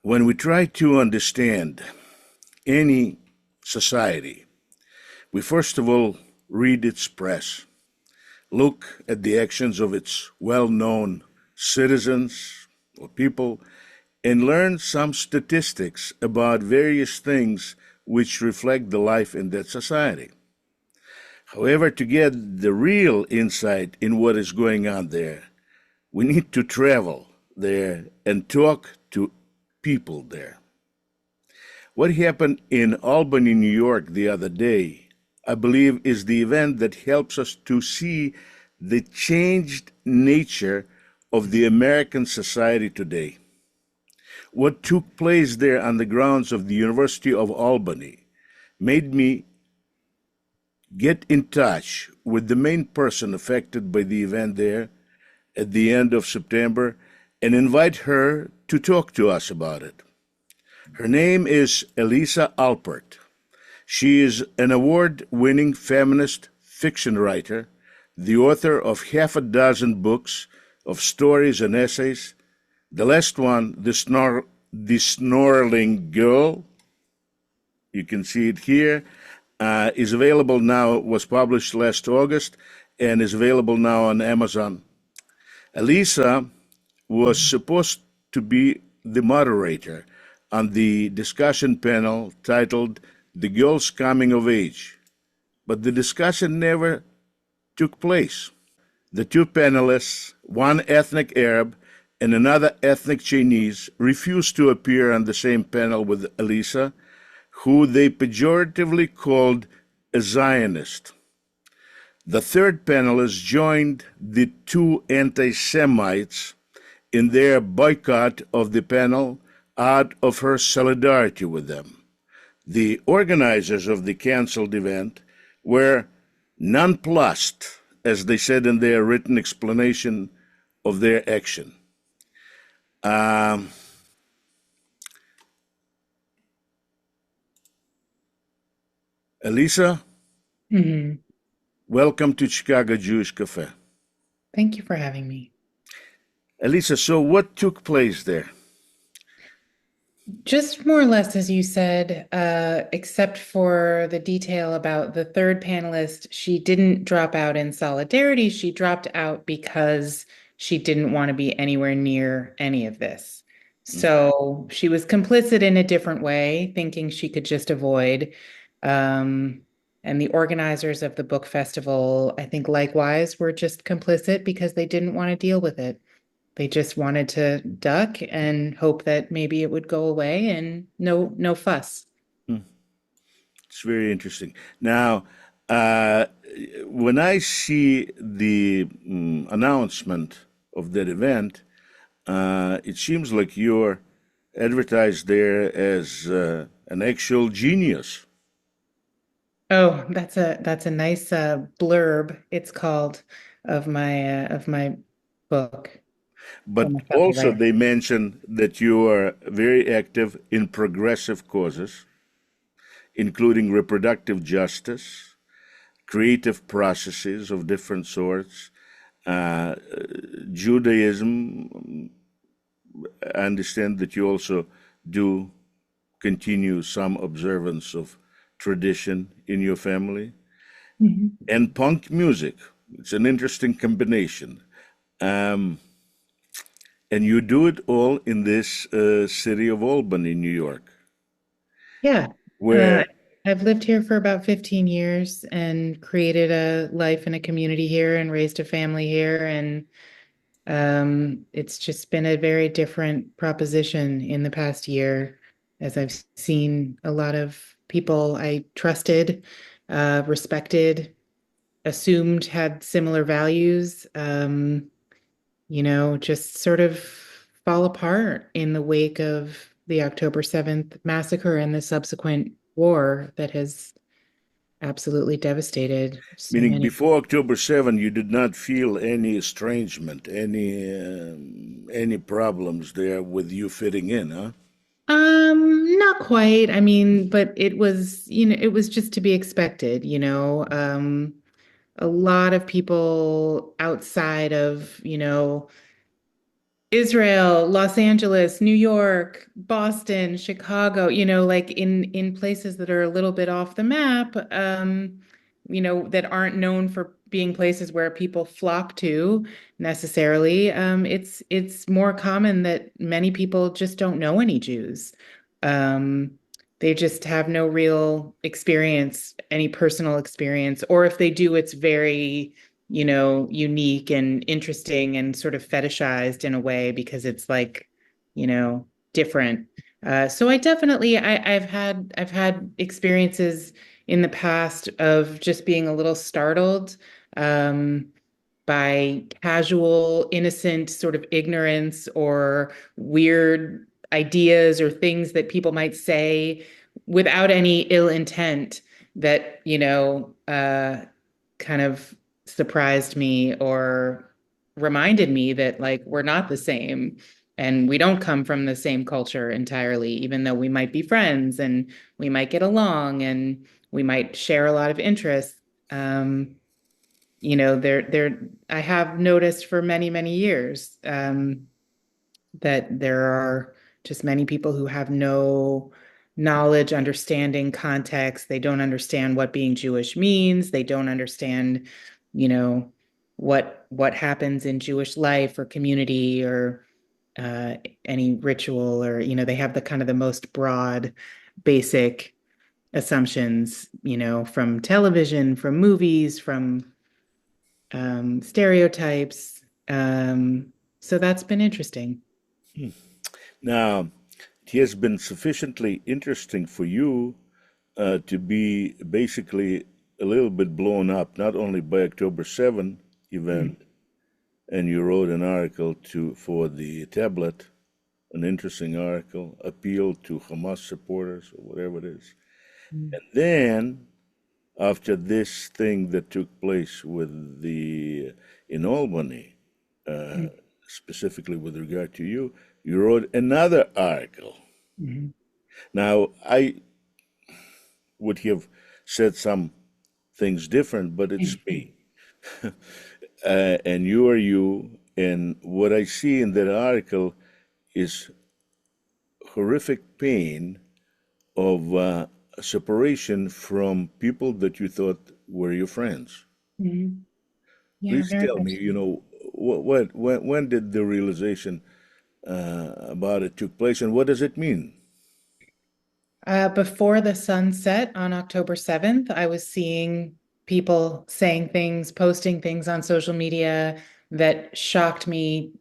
When we try to understand any society, we first of all read its press, look at the actions of its well known citizens or people, and learn some statistics about various things which reflect the life in that society. However, to get the real insight in what is going on there, we need to travel there and talk to people there. What happened in Albany, New York the other day, I believe, is the event that helps us to see the changed nature of the American society today. What took place there on the grounds of the University of Albany made me get in touch with the main person affected by the event there at the end of September and invite her to talk to us about it. Her name is Elisa Albert. She is an award-winning feminist fiction writer, the author of half a dozen books of stories and essays. The last one, The Snorling Girl, you can see it here, is available now, was published last August, and is available now on Amazon. Elisa was supposed to be the moderator on the discussion panel titled The Girl's Coming of Age, but the discussion never took place. The two panelists, one ethnic Arab and another ethnic Chinese, refused to appear on the same panel with Elisa, who they pejoratively called a Zionist. The third panelist joined the two anti-Semites in their boycott of the panel out of her solidarity with them. The organizers of the canceled event were nonplussed, as they said in their written explanation of their action. Elisa, hmm welcome to Chicago Jewish Cafe. Thank you for having me. Elisa, so what took place there? Just more or less, as you said, except for the detail about the third panelist, she didn't drop out in solidarity. She dropped out because she didn't want to be anywhere near any of this. So she was complicit in a different way, thinking she could just avoid. Um, and the organizers of the book festival, I think likewise, were just complicit because they didn't want to deal with it. They just wanted to duck and hope that maybe it would go away and no fuss. Mm, It's very interesting. Now, uh, when I see the announcement of that event, it seems like you're advertised there as an actual genius. Oh, that's a nice blurb, it's called, of my book. But I'm a fellow also, writer. they mention that you are very active in progressive causes, including reproductive justice, creative processes of different sorts, uh, Judaism. I understand that you also do continue some observance of tradition in your family, Mhm. and punk music. It's an interesting combination. Um, and you do it all in this city of Albany, New York, Yeah. Uh, where I've lived here for about 15 years and created a life and a community here and raised a family here. And it's just been a very different proposition in the past year as I've seen a lot of people I trusted, respected, assumed had similar values, just sort of fall apart in the wake of the October 7th massacre and the subsequent war that has absolutely devastated so meaning many. before October 7, you did not feel any estrangement, any problems there with you fitting in, huh? Not quite. I mean, but it was just to be expected. A lot of people outside of, Israel, Los Angeles, New York, Boston, Chicago, like in places that are a little bit off the map, that aren't known for being places where people flock to necessarily. It's more common that many people just don't know any Jews. Um, they just have no real experience, any personal experience, or if they do, it's very unique and interesting and sort of fetishized in a way because it's like, different. So I definitely I've had experiences in the past of just being a little startled um, by casual, innocent sort of ignorance or weird ideas or things that people might say without any ill intent that, kind of surprised me or reminded me that like we're not the same and we don't come from the same culture entirely, even though we might be friends and we might get along and we might share a lot of interests. There I have noticed for many, many years that there are just many people who have no knowledge, understanding, context. They don't understand what being Jewish means. They don't understand, you know, what happens in Jewish life or community or uh, any ritual or, they have the kind of the most broad, basic assumptions, from television, from movies, from stereotypes. So that's been interesting. Now, it has been sufficiently interesting for you to be basically a little bit blown up, not only by October 7 event, and you wrote an article for the tablet, an interesting article, appeal to Hamas supporters or whatever it is. Mm-hmm. And then, after this thing that took place with the in Albany, uh, specifically with regard to you, you wrote another article. Mm-hmm. Now, I would have said some things different, but it's me. And you are you. And what I see in that article is horrific pain of separation from people that you thought were your friends. Mm-hmm. Yeah, Please very tell me, much. when did the realization about it took place, and what does it mean? Before the sun set on October 7th, I was seeing people saying things, posting things on social media that shocked me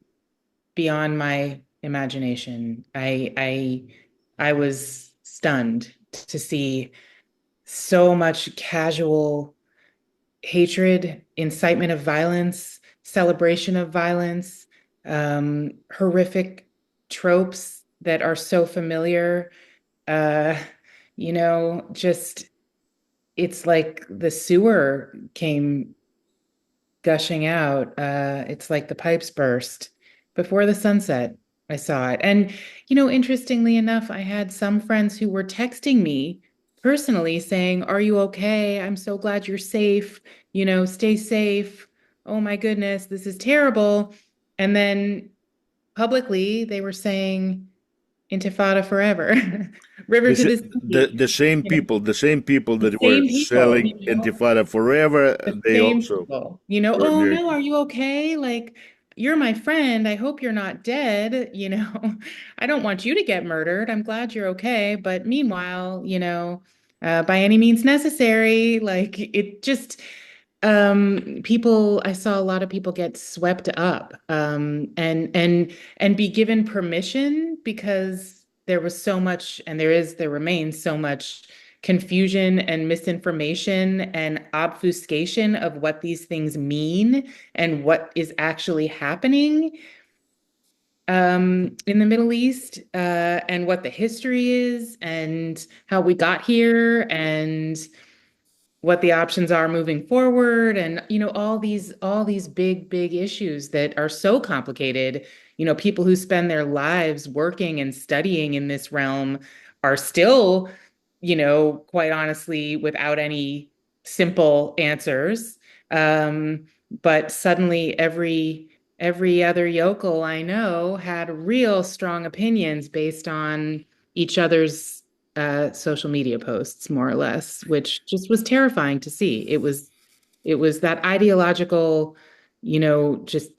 beyond my imagination. I was stunned to see so much casual hatred, incitement of violence, celebration of violence, horrific tropes that are so familiar. Uh, just it's like the sewer came gushing out. It's like the pipes burst before the sunset. I saw it. And, interestingly enough, I had some friends who were texting me personally saying, "Are you okay? I'm so glad you're safe. Stay safe. Oh my goodness, this is terrible." And then publicly, they were saying, Intifada forever, river This, to the sea. the You know, same people the that were same people, selling Intifada forever, the they same also people, were oh there. no, are you okay? Like, you're my friend. I hope you're not dead. I don't want you to get murdered. I'm glad you're okay. But meanwhile, by any means necessary, like it just, I saw a lot of people get swept up, and be given permission because there was so much, and there remains so much confusion and misinformation and obfuscation of what these things mean and what is actually happening in the Middle East, and what the history is and how we got here and what the options are moving forward, and all these big issues that are so complicated. People who spend their lives working and studying in this realm are still, quite honestly, without any simple answers. But suddenly, every every other yokel I know had real strong opinions based on each other's social media posts, more or less, which just was terrifying to see. It was that ideological, just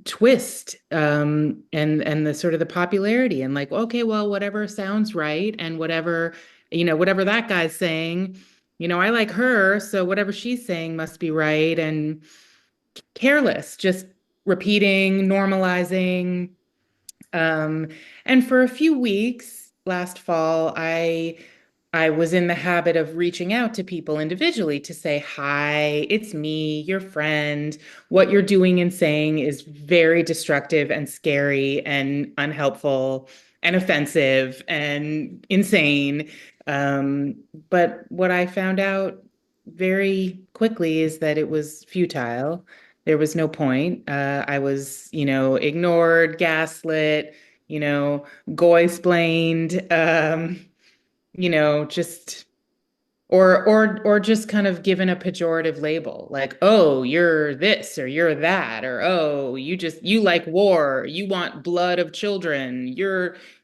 twist, and the sort of the popularity and like, okay, well, whatever sounds right and whatever that guy's saying, I like her, so whatever she's saying must be right, and careless, just repeating, normalizing. Um, and for a few weeks last fall, I was in the habit of reaching out to people individually to say, "Hi, it's me, your friend. What you're doing and saying is very destructive and scary and unhelpful and offensive and insane." But what I found out very quickly is that it was futile. There was no point. I was, ignored, gaslit, goy-splained, just or just kind of given a pejorative label, like, oh, you're this or you're that, or oh, you like war, you want blood of children,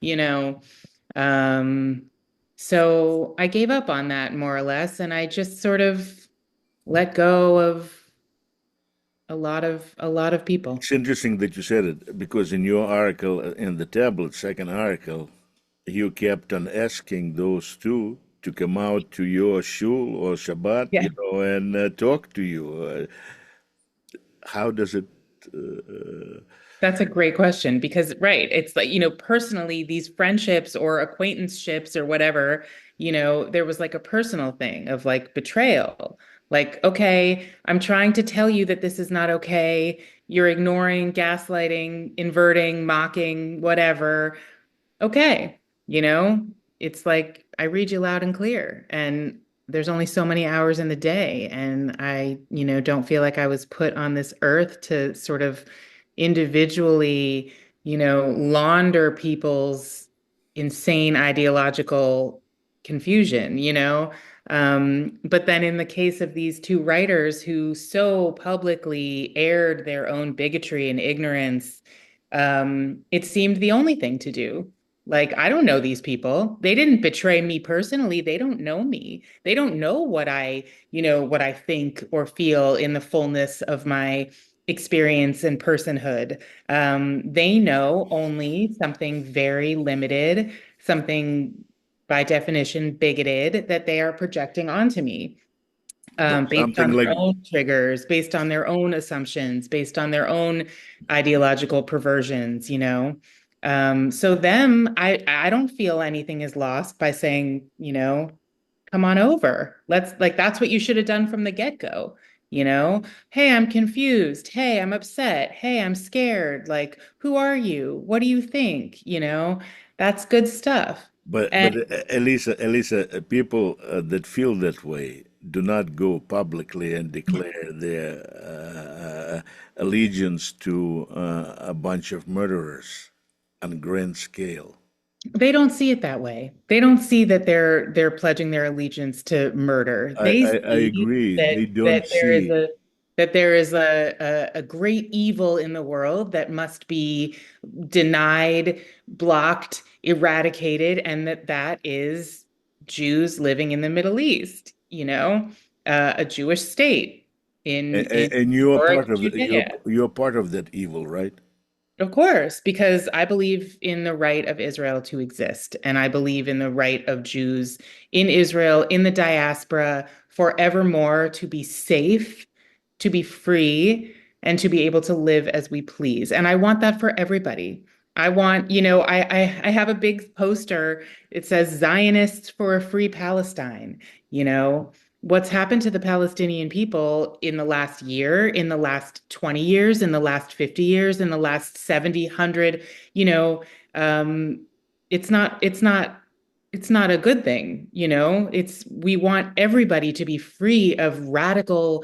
you know, um, so I gave up on that more or less, and I just sort of let go of a lot of people. It's interesting that you said it because in your article, in the tablet, second article, you kept on asking those two to come out to your shul or Shabbat, Yeah. and talk to you. How does it? Uh, That's a great question because, right, it's like, personally, these friendships or acquaintanceships or whatever, there was like a personal thing of like betrayal. Like, okay, I'm trying to tell you that this is not okay. You're ignoring, gaslighting, inverting, mocking, whatever. Okay, you know, it's like I read you loud and clear, and there's only so many hours in the day, and I, don't feel like I was put on this earth to sort of individually, launder people's insane ideological confusion. But then in the case of these two writers who so publicly aired their own bigotry and ignorance, it seemed the only thing to do. Like, I don't know these people. They didn't betray me personally. They don't know me. They don't know what I think or feel in the fullness of my experience and personhood. They know only something very limited, something by definition bigoted that they are projecting onto me, based Something on like their own triggers, based on their own assumptions, based on their own ideological perversions. So them, I don't feel anything is lost by saying, come on over. Let's like that's what you should have done from the get-go. You know, hey, I'm confused. Hey, I'm upset. Hey, I'm scared. Like, who are you? What do you think? That's good stuff. But And Elisa, people that feel that way do not go publicly and declare their allegiance to a bunch of murderers on a grand scale. they don't see it that way. They don't see that they're pledging their allegiance to murder. I, They I, I see agree. that They don't that there is see. a great evil in the world that must be denied, blocked, eradicated, and that is Jews living in the Middle East, a Jewish state in And you're historic part of Judea. you're part of that evil, right? Of course, because I believe in the right of Israel to exist, and I believe in the right of Jews in Israel, in the diaspora, forevermore to be safe, to be free, and to be able to live as we please. And I want that for everybody. I want, I have a big poster. It says Zionists for a free Palestine. You know, what's happened to the Palestinian people in the last year, in the last 20 years, in the last 50 years, in the last 70, 100, you know, um, it's not, it's not, it's not a good thing. We want everybody to be free of radical,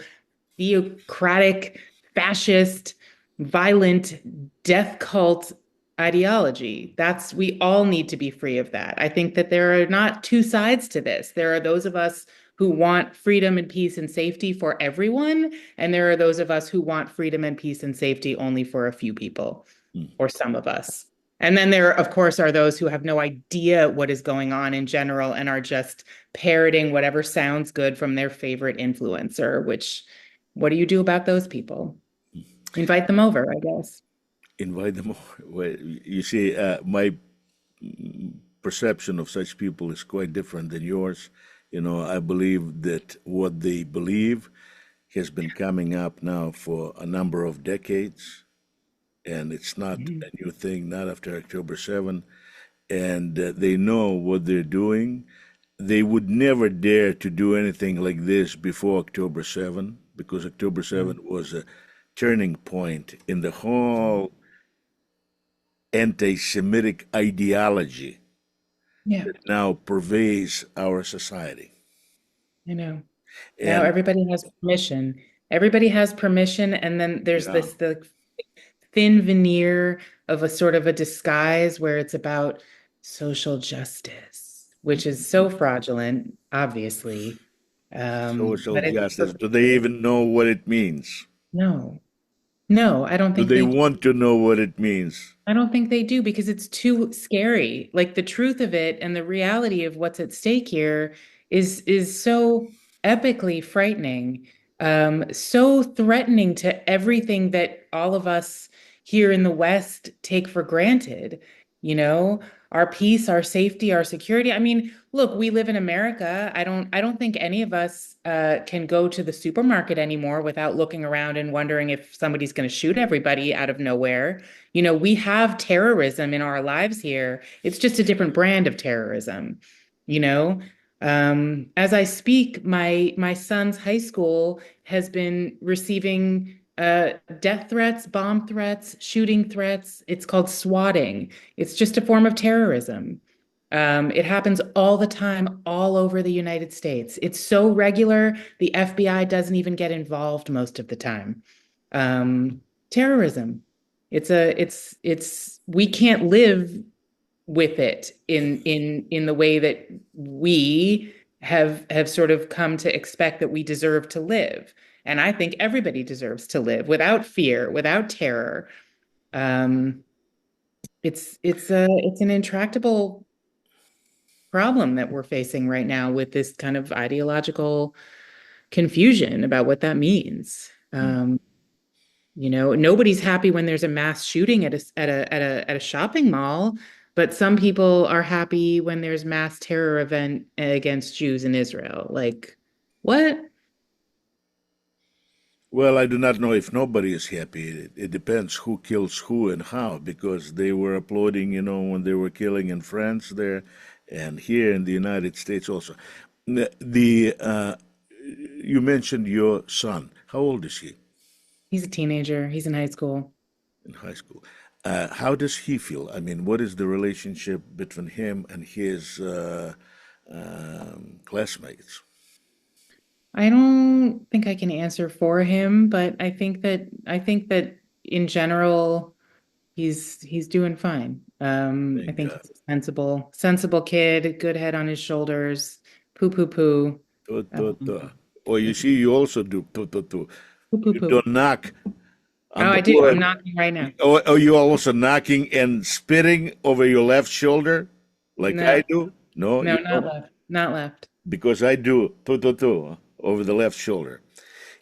theocratic, fascist, violent, death cult ideology. We all need to be free of that. I think that there are not two sides to this. There are those of us who want freedom and peace and safety for everyone, and there are those of us who want freedom and peace and safety only for a few people Mm. or some of us. And then there, of course, are those who have no idea what is going on in general and are just parroting whatever sounds good from their favorite influencer, which, what do you do about those people? Invite them over, I guess. Invite them over. Well, you see, my perception of such people is quite different than yours. I believe that what they believe has been coming up now for a number of decades, and it's not Mhm. a new thing, not after October 7, and they know what they're doing. They would never dare to do anything like this before October 7, because October 7 was a turning point in the whole anti-Semitic ideology Yeah, that now pervades our society. I know. Now And everybody has permission. Everybody has permission, and then there's yeah, this the thin veneer of a sort of a disguise where it's about social justice, which is so fraudulent, obviously. social But it's justice, do they perpetuated. even know what it means? No, no, I don't Do think they they do. want to know what it means? I don't think they do because it's too scary. Like the truth of it and the reality of what's at stake here is so epically frightening, so threatening to everything that all of us here in the West take for granted, you know, our peace, our safety, our security. I mean, look, we live in America. I don't think any of us can go to the supermarket anymore without looking around and wondering if somebody's going to shoot everybody out of nowhere. We have terrorism in our lives here. It's just a different brand of terrorism, you know. As I speak, my son's high school has been receiving death threats, bomb threats, shooting threats. It's called swatting. It's just a form of terrorism. It happens all the time, all over the United States. It's so regular, the FBI doesn't even get involved most of the time. Terrorism. It's we can't live with it in the way that we have sort of come to expect that we deserve to live. And I think everybody deserves to live without fear, without terror. Um, it's an intractable problem that we're facing right now with this kind of ideological confusion about what that means. Nobody's happy when there's a mass shooting at a shopping mall, but some people are happy when there's mass terror event against Jews in Israel. Like, what? Well, I do not know if nobody is happy. It depends who kills who and how, because they were applauding, when they were killing in France there and here in the United States also. You mentioned your son. How old is he He's a teenager. He's in high school. in high school? How does he feel? I mean, what is the relationship between him and his classmates? I don't think I can answer for him, but I think that in general, he's doing fine. I Thank think God. he's a sensible kid, good head on his shoulders, poo poo poo. Tu, tu, Um, tu. Or you see, you also do tu, tu, tu. poo poo You poo. don't knock Oh, on the I do. I'm wood. knocking right now. Or you also knocking and spitting over your left shoulder, like I No, do? No, no, you not don't? left. Not left. Because I do tu, tu, tu, over the left shoulder.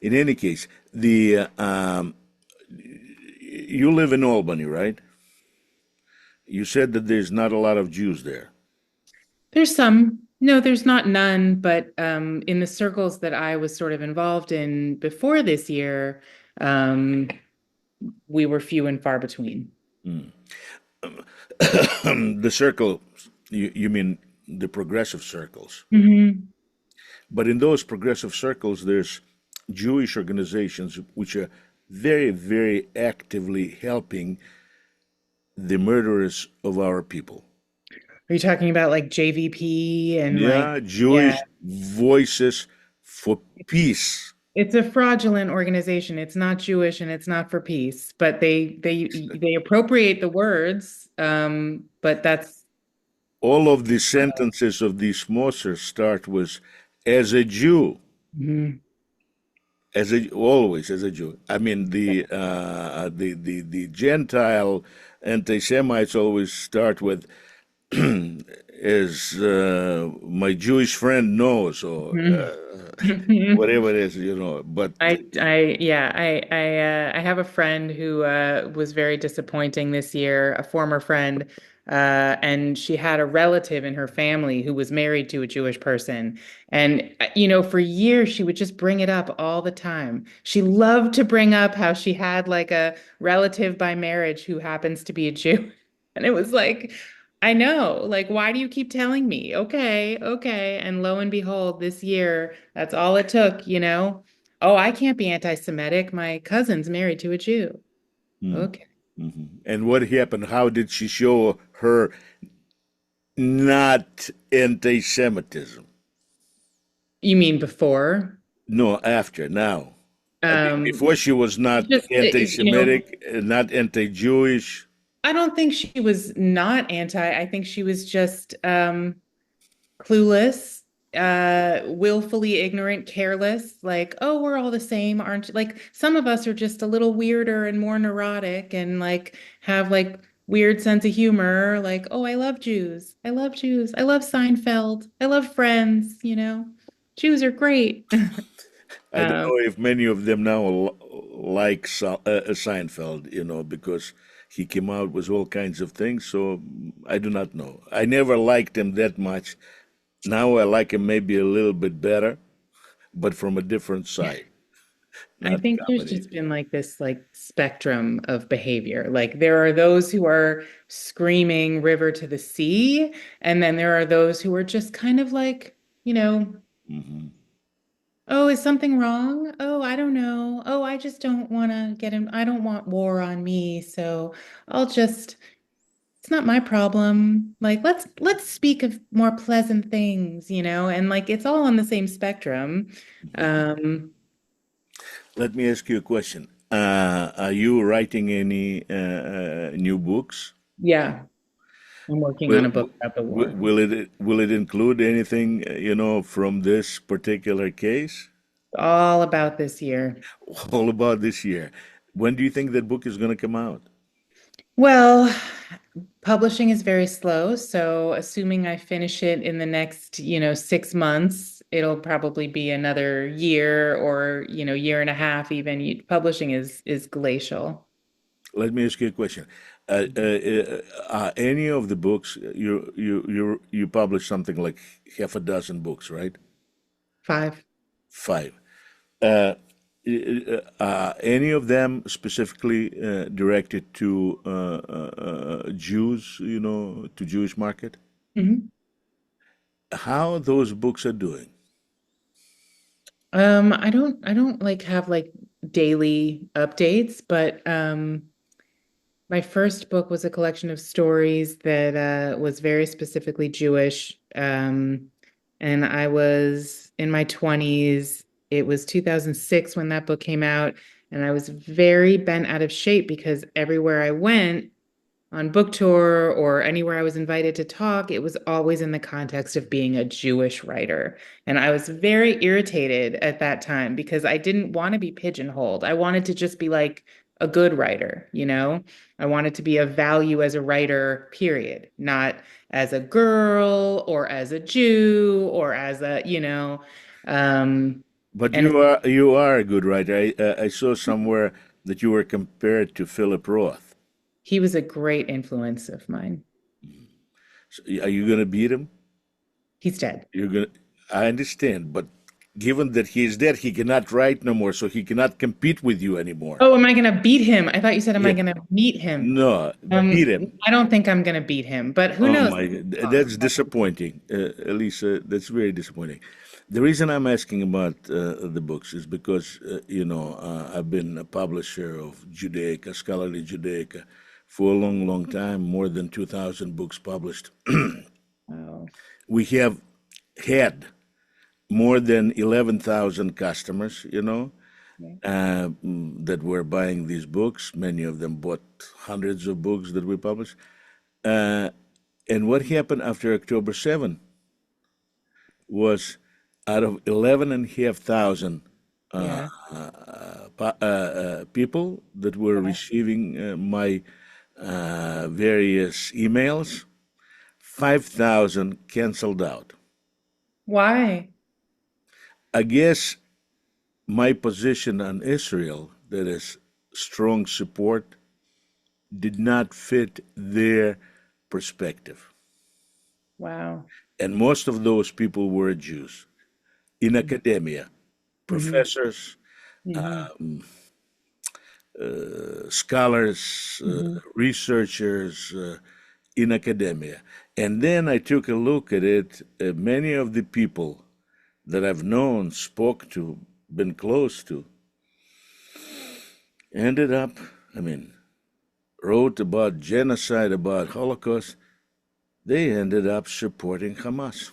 In any case, you live in Albany, right? You said that there's not a lot of Jews there. There's some. No, there's not none, but in the circles that I was sort of involved in before this year, um, we were few and far between. Mm. The circle, you mean the progressive circles. Hmm. But in those progressive circles, there's Jewish organizations which are very, very actively helping the murderers of our people. Are you talking about like JVP and like, Yeah, yeah, Jewish Voices for Peace. it's a fraudulent organization. It's not Jewish and it's not for peace, but they appropriate the words. But that's All of the sentences of these Mosers start with as a Jew, Mhm. as a always as a Jew. I mean, the Gentile anti-Semites always start with, as my Jewish friend knows, or Mhm. whatever it is, But I have a friend who was very disappointing this year, a former friend, and she had a relative in her family who was married to a Jewish person. And, for years she would just bring it up all the time. She loved to bring up how she had like a relative by marriage who happens to be a Jew. And it was like, I know, like, why do you keep telling me? Okay, okay. And lo and behold, this year, that's all it took. Oh, I can't be anti-Semitic. My cousin's married to a Jew. mm, Okay. and what happened? How did she show her not anti-Semitism? You mean before? No, after now. I mean, Um, before she was not just, anti-Semitic, not anti-Jewish. I don't think she was not anti. I think she was just clueless, willfully ignorant, careless, like, oh, we're all the same, aren't you? Like some of us are just a little weirder and more neurotic and like have like weird sense of humor, like, oh, I love Jews. I love Jews. I love Seinfeld. I love Friends. Jews are great. I don't Um, know if many of them now like Seinfeld, because he came out with all kinds of things. So I do not know. I never liked him that much. Now I like him maybe a little bit better, but from a different side, I not think there's comedy. just been like this like spectrum of behavior. Like there are those who are screaming river to the sea, and then there are those who are just kind of like, Hmm. oh, is something wrong? Oh, I don't know. Oh, I just don't want to get in. I don't want war on me, so I'll just it's not my problem. Like let's speak of more pleasant things, and like it's all on the same spectrum. Um, Let me ask you a question. Are you writing any new books? yeah, I'm working on Will a book about the war. will it include anything from this particular case? All about this year. All about this year. When do you think that book is going to come out? Well, publishing is very slow, so assuming I finish it in the next 6 months, it'll probably be another year or year and a half even. Publishing is glacial. Let me ask you a question. Any of the books you publish something like half a dozen books, right? 5. Five. Uh, any of them specifically directed to Jews, to Jewish market? Mhm. How those books are doing? I don't like have like daily updates, but my first book was a collection of stories that was very specifically Jewish. And I was in my 20s. It was 2006 when that book came out. And I was very bent out of shape because everywhere I went, on book tour or anywhere I was invited to talk, it was always in the context of being a Jewish writer. And I was very irritated at that time because I didn't want to be pigeonholed. I wanted to just be like a good writer. I wanted to be of value as a writer, period, not as a girl or as a Jew or as um, But and you are a good writer. I saw somewhere that you were compared to Philip Roth. he was a great influence of mine. So are you going to beat him? He's dead. You're going. I understand, but given that he is dead, he cannot write no more, so he cannot compete with you anymore. Oh, am I gonna beat him? I thought you said, am I Yeah, gonna meet him? no, beat him. I don't think I'm gonna beat him, but who Oh knows? my, that's disappointing, Elisa. That's very disappointing. The reason I'm asking about the books is because I've been a publisher of Judaica, scholarly Judaica, for a long, long time. More than 2,000 books published. Oh, We have had more than 11,000 customers, yeah. that were buying these books. Many of them bought hundreds of books that we published. Uh, and what happened after October 7 was out of 11,500 Yeah. people that were Yeah. receiving my various emails, 5,000 canceled out. Why? I guess my position on Israel, that is strong support, did not fit their perspective. Wow. And most of those people were Jews in academia, Mm-hmm. professors, Mm-hmm. scholars, Mm-hmm. researchers in academia. And then I took a look at it. Many of the people that I've known, spoke to, been close to, ended up, I mean, wrote about genocide, about Holocaust. They ended up supporting Hamas.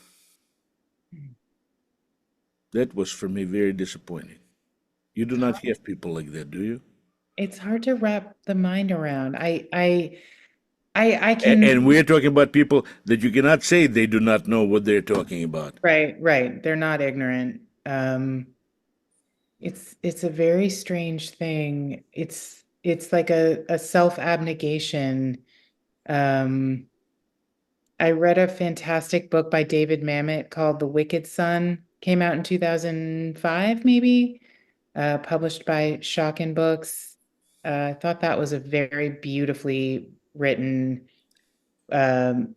That was for me very disappointing. You do not have people like that, do you? It's hard to wrap the mind around. I And can, we're talking about people that you cannot say they do not know what they're talking about. right, right. They're not ignorant. It's a very strange thing. It's like a self-abnegation. Um, I read a fantastic book by David Mamet called The Wicked Son. Came out in 2005, maybe, published by Shockin Books. I thought that was a very beautifully written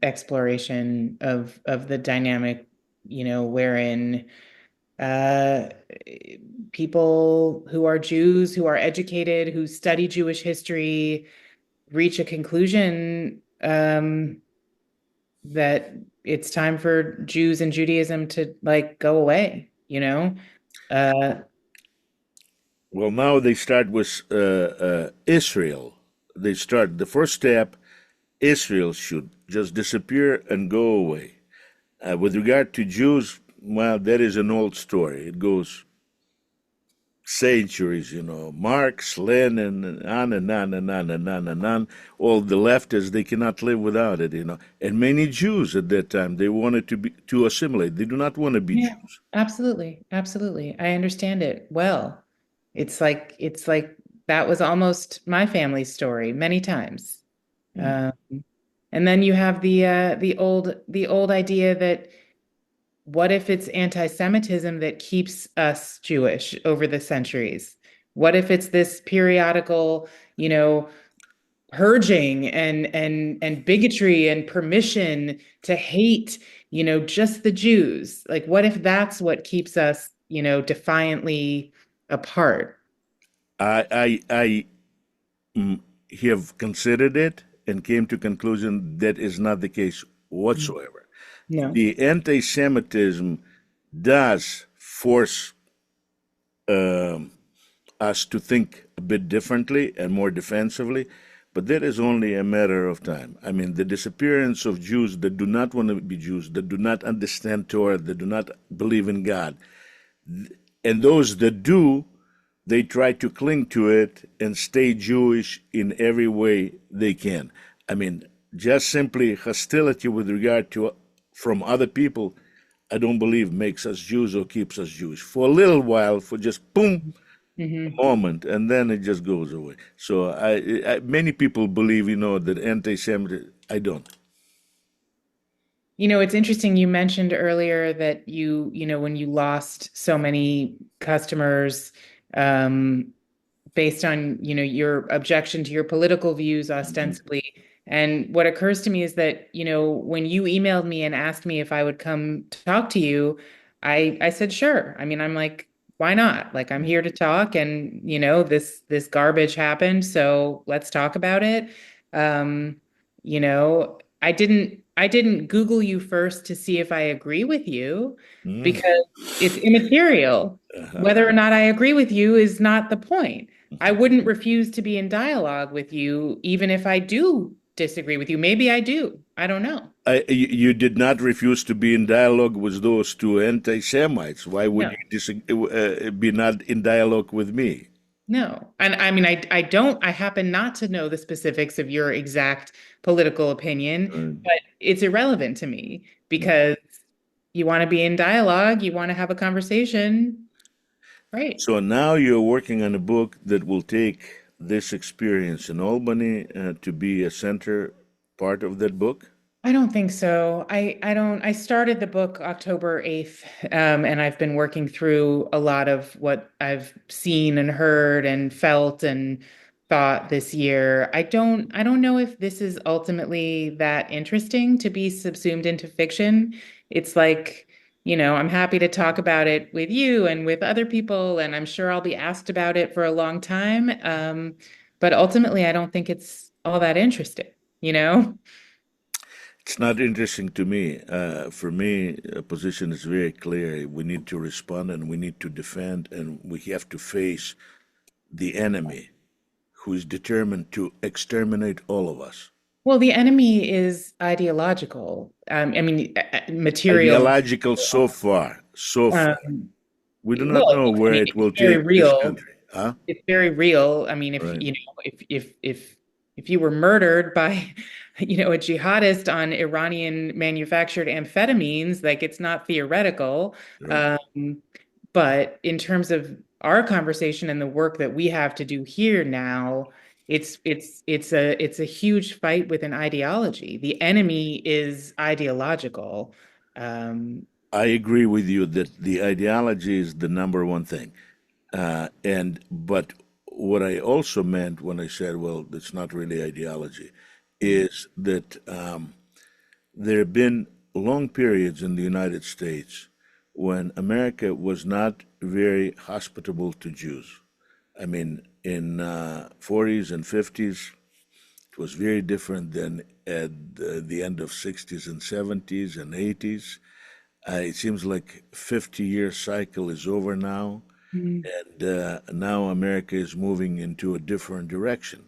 exploration of the dynamic, wherein uh, people who are Jews, who are educated, who study Jewish history, reach a conclusion that it's time for Jews and Judaism to like go away, you know? Uh, Well, now they start with Israel. They start the first step. Israel should just disappear and go away. With regard to Jews, well, that is an old story. It goes centuries, Marx, Lenin, and on and on and on and on and on. All the leftists, they cannot live without it. And many Jews at that time, they wanted to assimilate. They do not want to be yeah, Jews. absolutely. Absolutely. I understand it well. It's like that was almost my family's story many times. Mm. Um, and then you have the old idea that what if it's anti-Semitism that keeps us Jewish over the centuries? What if it's this periodical, purging and bigotry and permission to hate, just the Jews? Like, what if that's what keeps us, defiantly apart? I mm, have considered it and came to conclusion that is not the case whatsoever. No. The anti-Semitism does force um, us to think a bit differently and more defensively, but that is only a matter of time. I mean, the disappearance of Jews that do not want to be Jews, that do not understand Torah, that do not believe in God, and those that do, they try to cling to it and stay Jewish in every way they can. I mean, just simply hostility with regard to from other people, I don't believe makes us Jews or keeps us Jewish. For a little while, for just boom, Hmm. a moment, and then it just goes away. So many people believe, that anti-Semitism. I don't. It's interesting you mentioned earlier that when you lost so many customers, um, based on, your objection to your political views Mhm. ostensibly. And what occurs to me is that, when you emailed me and asked me if I would come talk to you, I said sure. I mean, I'm like, why not? Like, I'm here to talk, and this garbage happened, so let's talk about it. Um, I didn't Google you first to see if I agree with you, Mm. because it's immaterial. Uh-huh. Whether or not I agree with you is not the point. I wouldn't refuse to be in dialogue with you, even if I do disagree with you. Maybe I do. I don't know. You did not refuse to be in dialogue with those two anti-Semites. Why would No, you be not in dialogue with me? no. And I mean, I happen not to know the specifics of your exact political opinion, Uh, but it's irrelevant to me because you want to be in dialogue, you want to have a conversation, right? So now you're working on a book that will take this experience in Albany to be a center part of that book. I don't think so. I started the book October 8th, and I've been working through a lot of what I've seen and heard and felt and thought this year. I don't know if this is ultimately that interesting to be subsumed into fiction. It's like, I'm happy to talk about it with you and with other people, and I'm sure I'll be asked about it for a long time. But ultimately, I don't think it's all that interesting, you know? It's not interesting to me. For me, a position is very clear. We need to respond and we need to defend, and we have to face the enemy who is determined to exterminate all of us. Well, the enemy is ideological. I mean, material. Ideological so far, so far. Um, We do not well, know I where mean, it it's will very take this real. country. Huh? It's very real. I mean, if Right, if you were murdered by, a jihadist on Iranian manufactured amphetamines, like it's not theoretical. right. Um, but in terms of our conversation and the work that we have to do here now, it's a huge fight with an ideology. The enemy is ideological. Um, I agree with you that the ideology is the number one thing. But what I also meant when I said, well, it's not really ideology, is that there have been long periods in the United States when America was not very hospitable to Jews. I mean, in 40s and 50s, it was very different than at the end of 60s and 70s and 80s. It seems like 50-year cycle is over now, mm. and now America is moving into a different direction.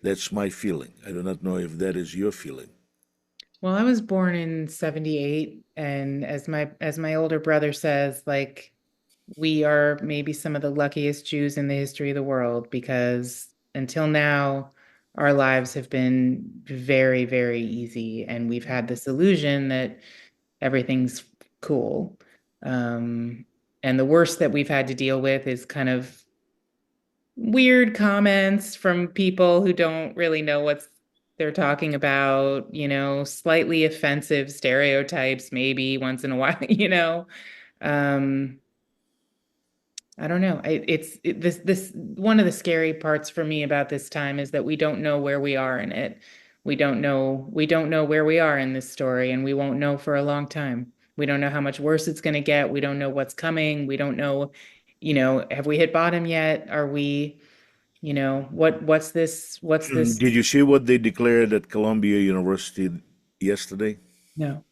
That's my feeling. I do not know if that is your feeling. Well, I was born in 78, and as my older brother says, like we are maybe some of the luckiest Jews in the history of the world because until now, our lives have been very, very easy, and we've had this illusion that everything's cool. Um, and the worst that we've had to deal with is kind of weird comments from people who don't really know what they're talking about, slightly offensive stereotypes, maybe once in a while, Um, I don't know. This one of the scary parts for me about this time is that we don't know where we are in it. We don't know where we are in this story, and we won't know for a long time. We don't know how much worse it's going to get. We don't know what's coming. We don't know, have we hit bottom yet? Are we, what's this? Did you see what they declared at Columbia University yesterday? No.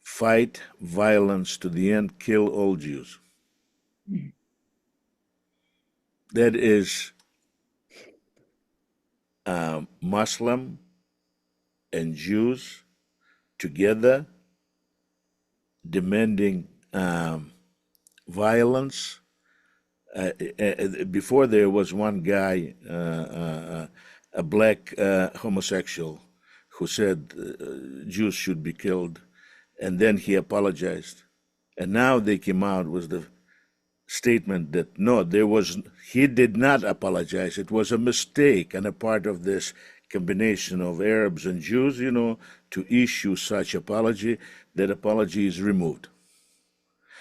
Fight violence to the end, kill all Jews. That is Muslim and Jews together demanding violence. Before there was one guy, a black homosexual, who said Jews should be killed, and then he apologized. And now they came out with the statement that no, he did not apologize. It was a mistake and a part of this combination of Arabs and Jews, to issue such apology. That apology is removed.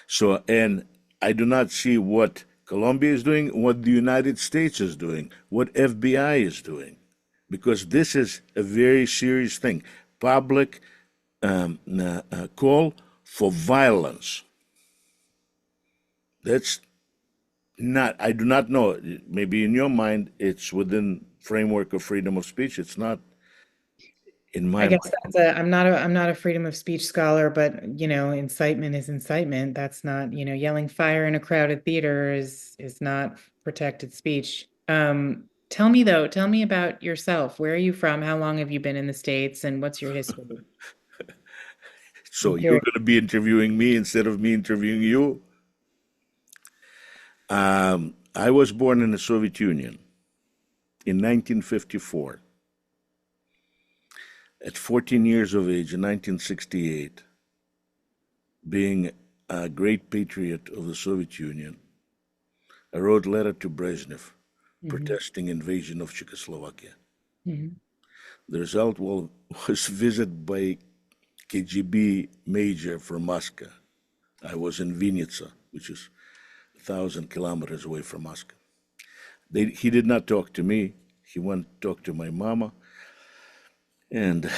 So, and I do not see what Colombia is doing, what the United States is doing, what FBI is doing, because this is a very serious thing. Public call for violence. That's not, I do not know. Maybe in your mind it's within framework of freedom of speech. It's not in I my guess mind. I'm not a freedom of speech scholar, but incitement is incitement. That's not, yelling fire in a crowded theater is not protected speech. Tell me about yourself. Where are you from? How long have you been in the States, and what's your history? So I'm you're curious. going to be interviewing me instead of me interviewing you. I was born in the Soviet Union in 1954. At 14 years of age in 1968, being a great patriot of the Soviet Union, I wrote a letter to Brezhnev Mhm. protesting invasion of Czechoslovakia. Mhm. The result was visit by KGB major from Moscow. I was in Vinnytsia, which is 1,000 kilometers away from Moscow. He did not talk to me. He went to talk to my mama, and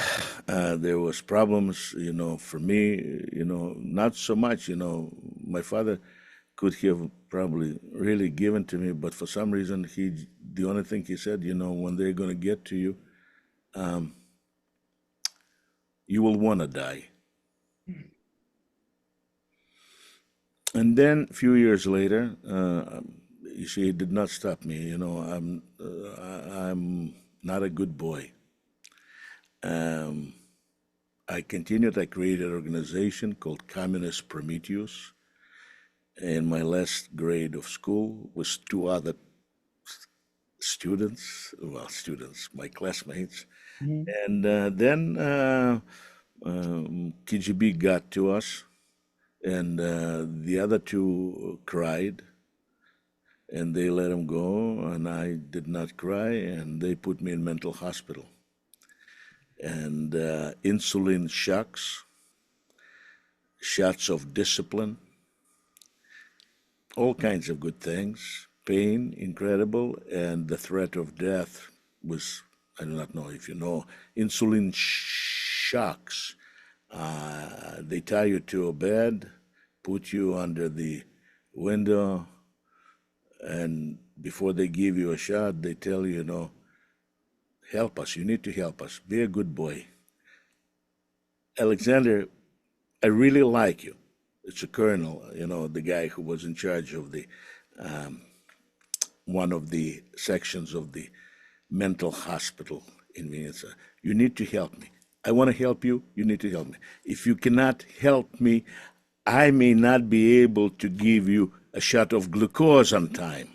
there was problems, for me, not so much, my father could have probably really given to me, but for some reason, the only thing he said, when they're going to get to you, you will want to die. And then a few years later, you see, it did not stop me. I'm not a good boy. Um, I continued. I created an organization called Communist Prometheus in my last grade of school with two other students, my classmates. Mhm. And then KGB got to us, and the other two cried, and they let him go, and I did not cry, and they put me in mental hospital. And insulin shocks, shots of discipline, all kinds of good things, pain, incredible, and the threat of death was, I do not know if you know, insulin shocks. They tie you to a bed, put you under the window, and before they give you a shot, they tell you, help us. You need to help us. Be a good boy. Alexander, I really like you. It's a colonel, the guy who was in charge of the one of the sections of the mental hospital in Vinnytsia. You need to help me. I want to help you. You need to help me. If you cannot help me, I may not be able to give you a shot of glucose on time.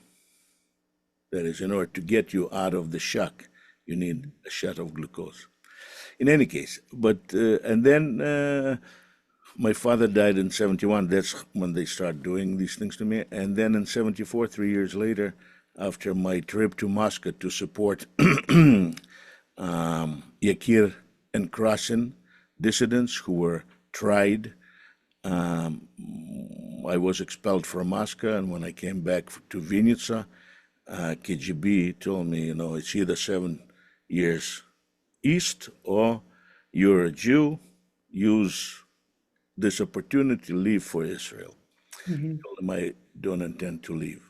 That is, in order to get you out of the shock, you need a shot of glucose. In any case, and then my father died in 71. That's when they start doing these things to me. And then in 74, 3 years later, after my trip to Moscow to support Yakir and Krasin dissidents who were tried, um, I was expelled from Moscow. And when I came back to Vinnytsia, KGB told me, it's either 7 years east or you're a Jew, use this opportunity to leave for Israel. Mhm. Told him I don't intend to leave.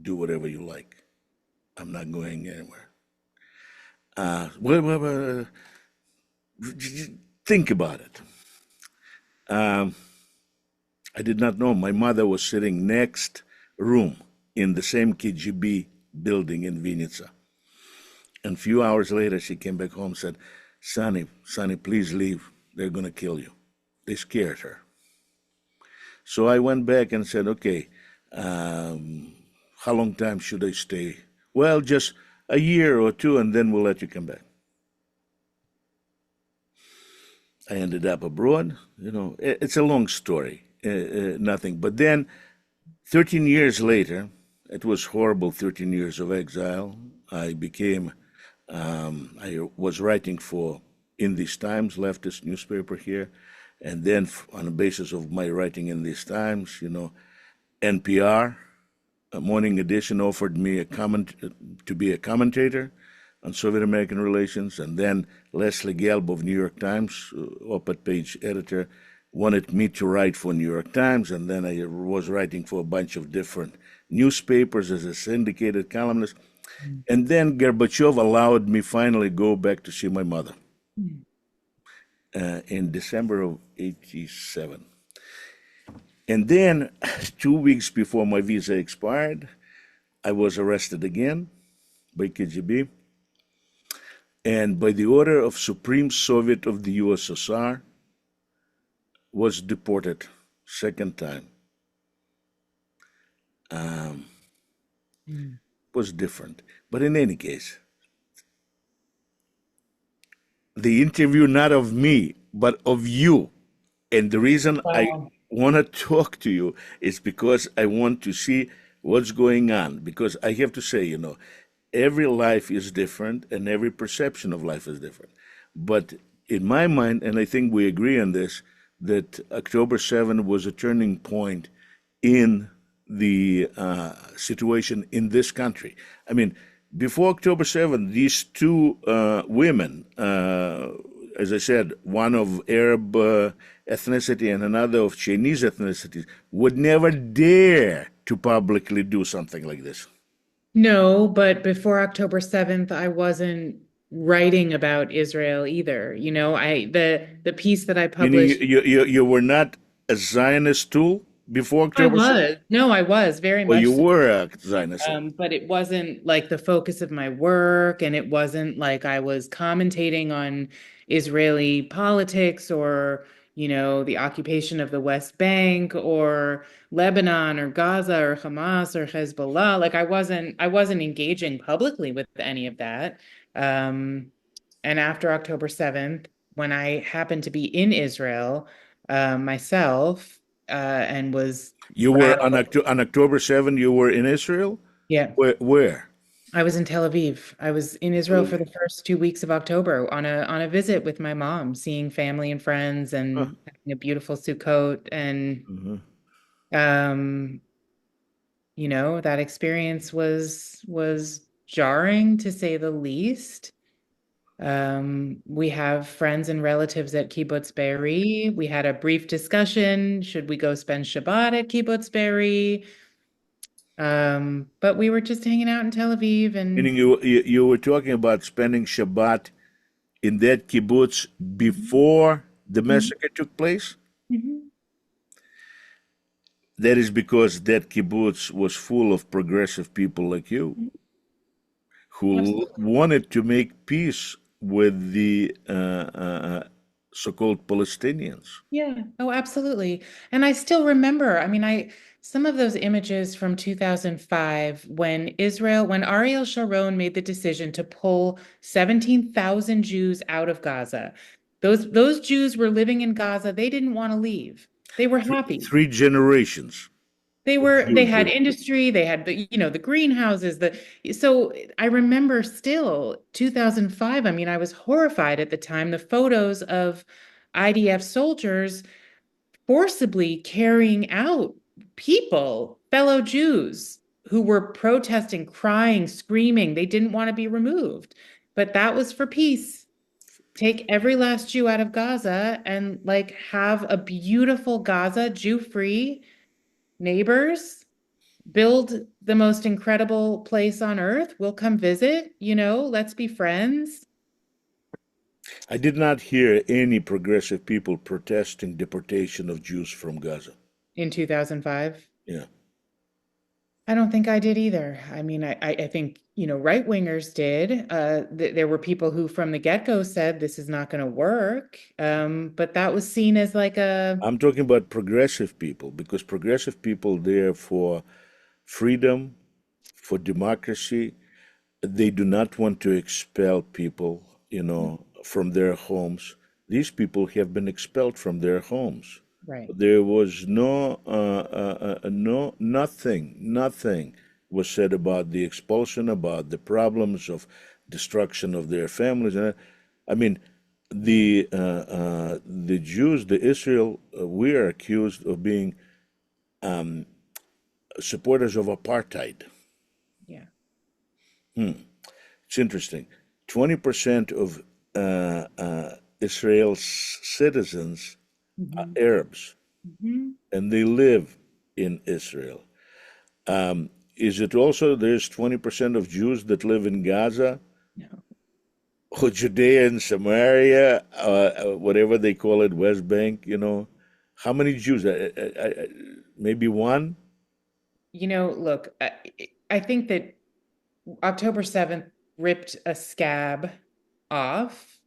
Do whatever you like. I'm not going anywhere. Well, think about it. Um, I did not know my mother was sitting next room in the same KGB building in Vinnytsia. And a few hours later, she came back home and said, Sonny, please leave. They're going to kill you. They scared her. So I went back and said, okay, um, how long time should I stay? Well, just a year or two, and then we'll let you come back. I ended up abroad. It's a long story, nothing. But then 13 years later, it was horrible 13 years of exile. I was writing for In These Times, leftist newspaper here. And then on the basis of my writing in these times, NPR, a morning edition, offered me to be a commentator on Soviet American relations, and then Leslie Gelb of New York Times, op-ed page editor, wanted me to write for New York Times, and then I was writing for a bunch of different newspapers as a syndicated columnist. And then Gorbachev allowed me finally go back to see my mother Mhm. in December of '87. And then 2 weeks before my visa expired, I was arrested again by KGB. And by the order of Supreme Soviet of the USSR, was deported second time. Um, Mhm. was different. But in any case, the interview not of me, but of you. And the reason I Wow. want to talk to you is because I want to see what's going on. Because I have to say, every life is different and every perception of life is different. But in my mind, and I think we agree on this, that October 7 was a turning point in the situation in this country. I mean, before October 7, these two women, as I said, one of Arab ethnicity and another of Chinese ethnicity, would never dare to publicly do something like this. No, but before October 7th, I wasn't writing about Israel either. The piece that I Meaning published, you were not a Zionist tool before I October 7th? was. No, I was very Or much you so. were a Zionist? But it wasn't like the focus of my work, and it wasn't like I was commentating on Israeli politics or, the occupation of the West Bank or Lebanon or Gaza or Hamas or Hezbollah. Like I wasn't engaging publicly with any of that. Um, and after October 7th, when I happened to be in Israel myself, and was You were on, rattled. On October 7th, you were in Israel? Yeah. Where? I was in Tel Aviv. I was in Israel for the first 2 weeks of October on a visit with my mom, seeing family and friends Huh. and having a beautiful Sukkot. And Mhm. um, that experience was jarring to say the least. We have friends and relatives at Kibbutz Be'eri. We had a brief discussion. Should we go spend Shabbat at Kibbutz Be'eri? But we were just hanging out in Tel Aviv Meaning and you were talking about spending Shabbat in that kibbutz before the Mhm. massacre took place? Mhm. That is because that kibbutz was full of progressive people like you who Absolutely. wanted to make peace with the so-called Palestinians. Yeah. Oh, absolutely. And I still remember, I mean, some of those images from 2005 when Ariel Sharon made the decision to pull 17,000 Jews out of Gaza. Those Jews were living in Gaza. They didn't want to leave. They were happy. Three generations of They Jews had there. industry, they had the greenhouses, so I remember still 2005. I mean, I was horrified at the time, the photos of IDF soldiers forcibly carrying out people, fellow Jews who were protesting, crying, screaming. They didn't want to be removed. But that was for peace. Take every last Jew out of Gaza and like have a beautiful Gaza, Jew-free neighbors, build the most incredible place on earth. We'll come visit, let's be friends. I did not hear any progressive people protesting deportation of Jews from Gaza. In 2005. Yeah. I don't think I did either. I mean, I think, right wingers did. There were people who from the get-go said this is not going to work. But that was seen as like a, I'm talking about progressive people because progressive people there for freedom, for democracy. They do not want to expel people, from their homes. These people have been expelled from their homes. right. There was nothing was said about the expulsion, about the problems of destruction of their families. And I mean, the Jews, the Israel, we are accused of being supporters of apartheid. Yeah. It's interesting. 20% of Israel's citizens are Hmm. Arabs, Hmm. and they live in Israel. Is it also there's 20% of Jews that live in Gaza No. or Judea and Samaria, whatever they call it, West Bank? How many Jews? Maybe one. Look, I think that October 7th ripped a scab off,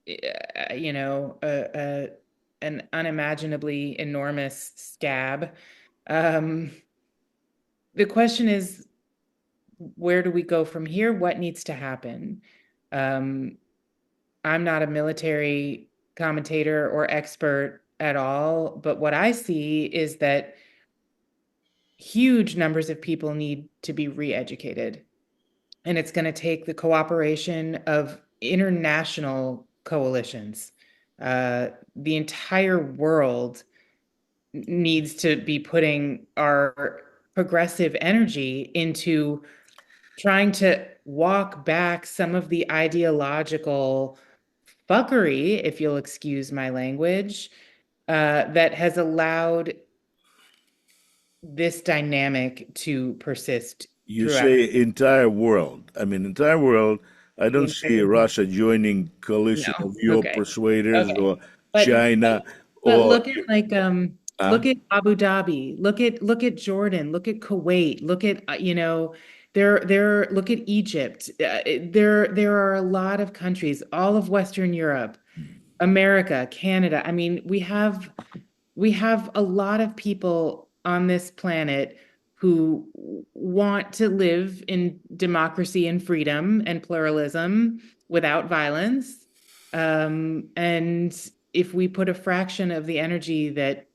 an unimaginably enormous scab. Um, the question is, where do we go from here? What needs to happen? Um, I'm not a military commentator or expert. at all. But what I see is that huge numbers of people need to be re-educated. And it's going to take the cooperation of international coalitions. The entire world needs to be putting our progressive energy into trying to walk back some of the ideological fuckery, if you'll excuse my language, that has allowed this dynamic to persist You throughout say entire world. I mean, entire world. I the don't see entire world. Russia joining coalition No. of your Okay. persuaders Okay. or But China but or look at like uh, look at Abu Dhabi, look at Jordan, look at Kuwait, look at there look at Egypt. There are a lot of countries, all of Western Europe, America, Canada. I mean, we have a lot of people on this planet who want to live in democracy and freedom and pluralism without violence. And if we put a fraction of the energy that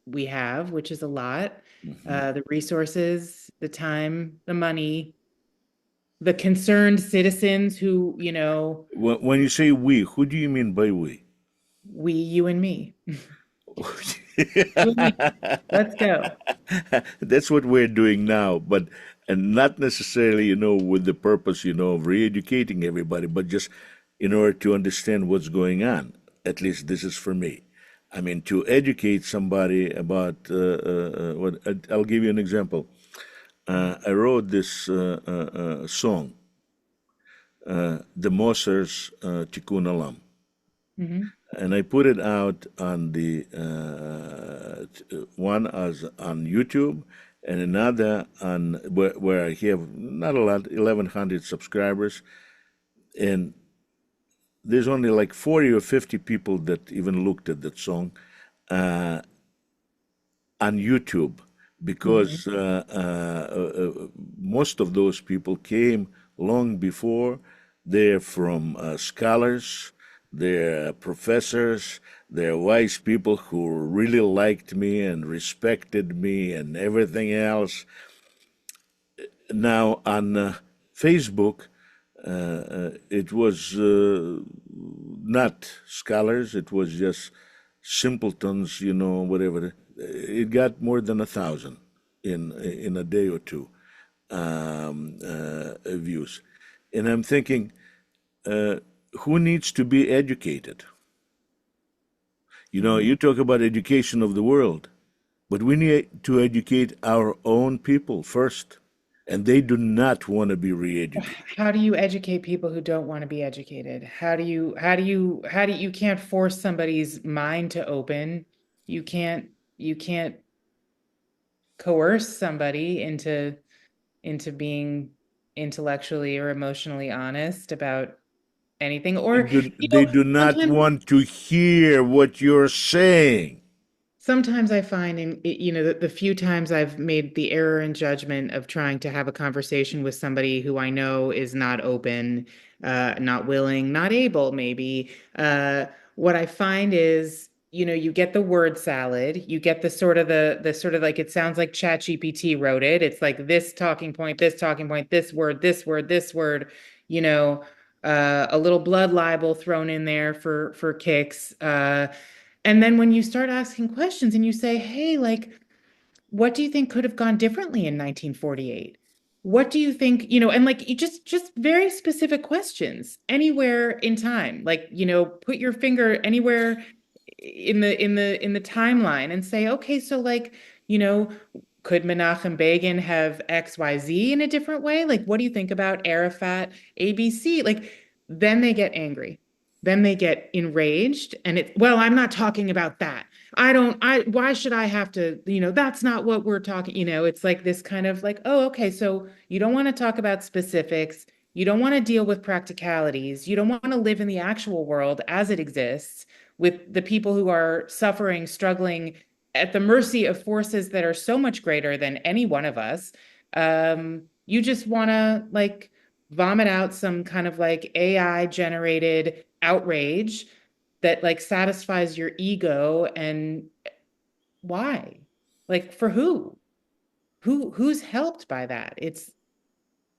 we have, which is a lot, mhm. the resources, the time, the money, the concerned citizens who, When you say we, who do you mean by we? we, you and me, you and me, let's go. That's what we're doing now, but and not necessarily, with the purpose, of re-educating everybody, but just in order to understand what's going on. At least this is for me. I mean, to educate somebody about what. I'll give you an example. I wrote this song, the Mosers Tikkun Olam, Mhm. and I put it out on the one as on YouTube, and another on where I have not a lot, 1,100 subscribers, and there's only like 40 or 50 people that even looked at that song uh, on YouTube, Mhm. because most of those people came long before. They're from scholars, they're professors, they're wise people who really liked me and respected me and everything else. Now on Facebook, it was not scholars, it was just simpletons, whatever. It got more than 1,000 in a day or two views. And I'm thinking, uh, who needs to be educated? Mhm. You talk about education of the world, but we need to educate our own people first. And they do not want to be re educated. How do you educate people who don't want to be educated? You can't force somebody's mind to open. You can't coerce somebody into being intellectually or emotionally honest about anything. Or, They do not sometimes want to hear what you're saying. Sometimes I find the few times I've made the error in judgment of trying to have a conversation with somebody who I know is not open, not willing, not able, maybe, what I find is, you get the word salad, you get the sort of like, it sounds like ChatGPT wrote it. It's like this talking point, this word, this word, this word, you know, a little blood libel thrown in there for kicks. And then when you start asking questions and you say, hey, like, what do you think could have gone differently in 1948? What do you think, and like, you just very specific questions anywhere in time, like, put your finger anywhere in the timeline and say, okay, so like, you know, could Menachem Begin have XYZ in a different way? Like, what do you think about Arafat ABC? Like, then they get angry. Then they get enraged. And well, I'm not talking about that. Why should I have to, that's not what we're talking, it's like this kind of like, oh, okay, so you don't want to talk about specifics. You don't want to deal with practicalities. You don't want to live in the actual world as it exists with the people who are suffering, struggling at the mercy of forces that are so much greater than any one of us. You just want to vomit out some kind of AI generated outrage that like satisfies your ego. And why? Like for who? Who's helped by that? It's,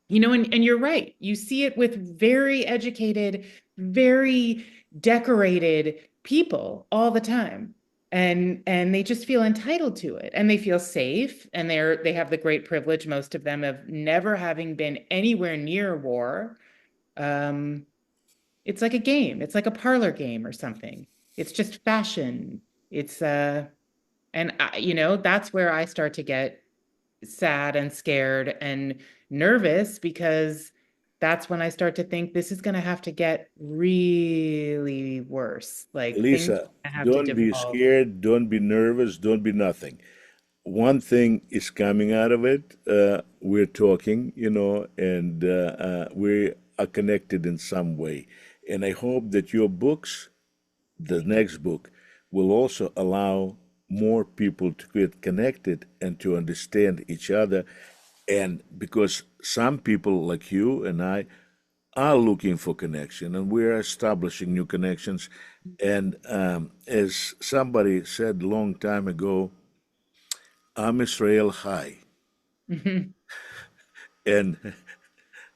and you're right. You see it with very educated, very decorated people all the time. And they just feel entitled to it, and they feel safe, and they have the great privilege, most of them, of never having been anywhere near war. Um, it's like a game. It's like a parlor game or something. It's just fashion. It's and that's where I start to get sad and scared and nervous, because that's when I start to think this is going to have to get really worse. Like things Elisa, have to don't be devolve. scared, don't be nervous, don't be nothing. One thing is coming out of it. We're talking, and we are connected in some way. And I hope that your books, the next book, will also allow more people to get connected and to understand each other. And because some people like you and I are looking for connection, and we're establishing new connections. And as somebody said a long time ago, Am Israel High. And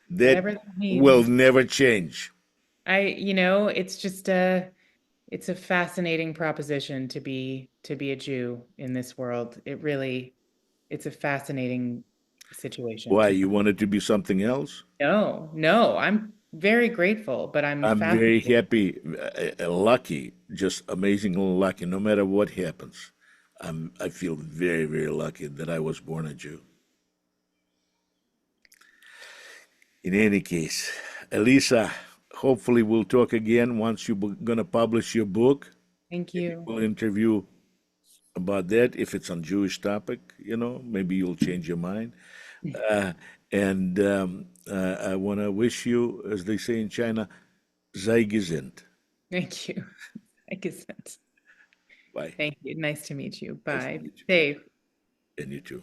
that Whatever that will means. never change. It's just it's a fascinating proposition to be a Jew in this world. It's a fascinating situation Why? to. You want it to be something else? No, no, I'm very grateful, but I'm I'm very fascinated. happy, lucky, just amazingly lucky, no matter what happens. I feel very, very lucky that I was born a Jew. In any case, Elisa, hopefully we'll talk again once you're going to publish your book. Thank Maybe you. we'll interview about that if it's on Jewish topic, maybe you'll change your mind. Uh, and I want to wish you, as they say in China, sei gesund. Thank you. I guess that's. Bye. Thank you. Nice to meet you. Nice to Bye. meet you. Safe. And you too.